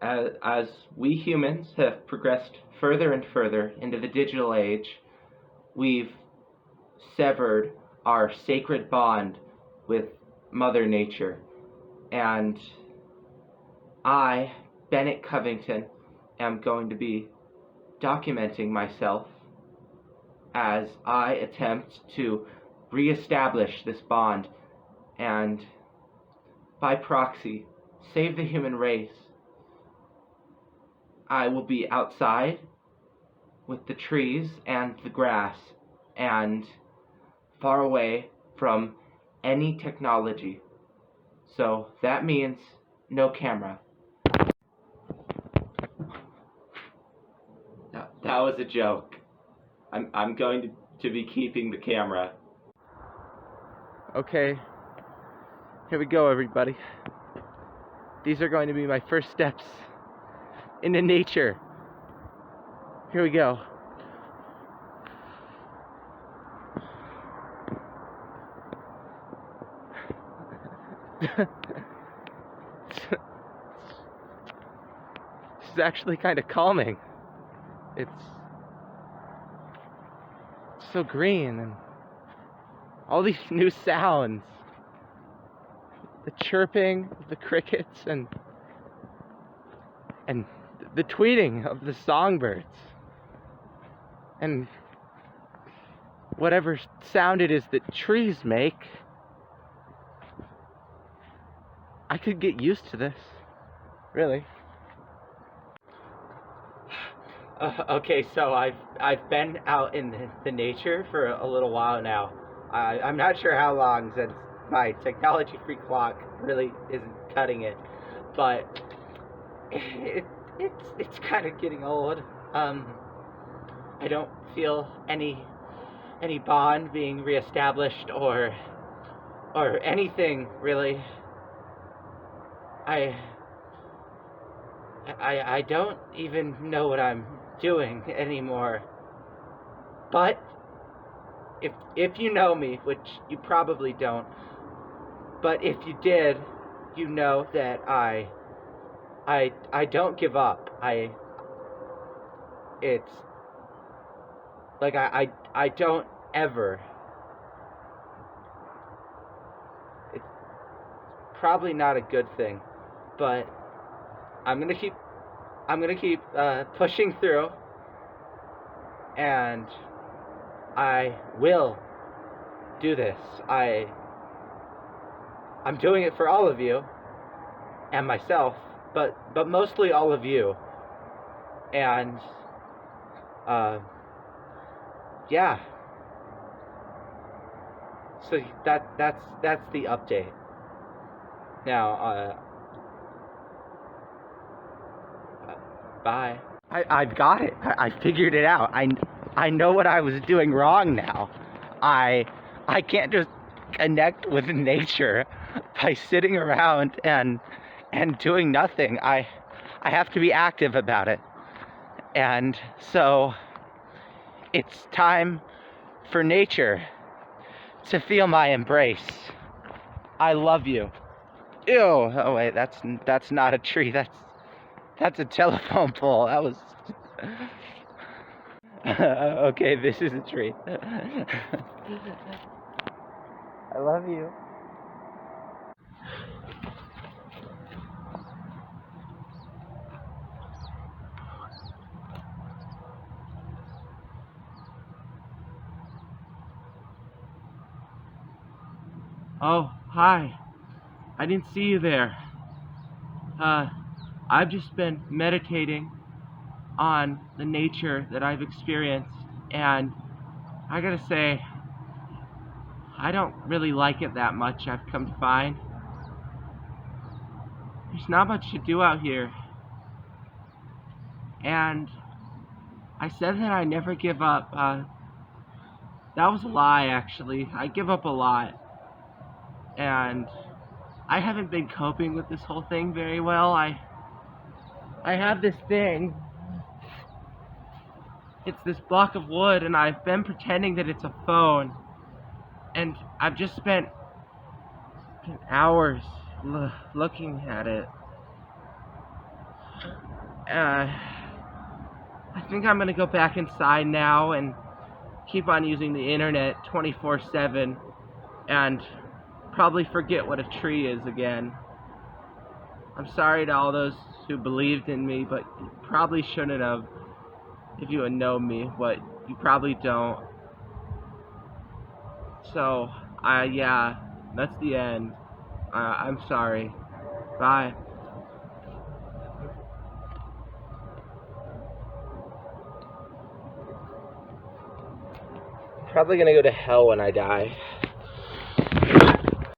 as we humans have progressed further and further into the digital age, we've severed our sacred bond with Mother Nature. And I, Bennett Covington, am going to be documenting myself as I attempt to reestablish this bond and, by proxy, save the human race. I will be outside with the trees and the grass and far away from any technology. So that means no camera. That was a joke. I'm going to be keeping the camera. Okay, here we go, everybody. These are going to be my first steps into nature. Here we go. This is actually kind of calming. It's so green and all these new sounds. The chirping of the crickets and the tweeting of the songbirds. And whatever sound it is that trees make. I could get used to this, really. Okay, so I've been out in the nature for a little while now. I'm not sure how long, since my technology-free clock really isn't cutting it, but it's kind of getting old. I don't feel any bond being reestablished or anything really. I don't even know what I'm doing anymore. But if you know me, which you probably don't, but if you did, you know that I don't give up. It's like I don't ever. It's probably not a good thing, but I'm gonna keep pushing through, and I will do this. I'm doing it for all of you and myself, but mostly all of you. And yeah. So that's the update. Now, bye. I've got it. I figured it out. I know what I was doing wrong now. I can't just connect with nature by sitting around and doing nothing. I have to be active about it. And so it's time for nature to feel my embrace. I love you. Ew. Oh wait, that's not a tree. That's a telephone pole. That was okay, this is a tree. I love you. Oh, hi. I didn't see you there. I've just been meditating on the nature that I've experienced, and I gotta say, I don't really like it that much, I've come to find. There's not much to do out here. And I said that I never give up. That was a lie, actually. I give up a lot. And I haven't been coping with this whole thing very well. I have this thing. It's this block of wood, and I've been pretending that it's a phone. And I've just spent hours looking at it. I think I'm gonna go back inside now and keep on using the internet 24/7 and probably forget what a tree is again. I'm sorry to all those who believed in me, but you probably shouldn't have if you had known me, but you probably don't. So, yeah, that's the end. I'm sorry. Bye. Probably gonna go to hell when I die.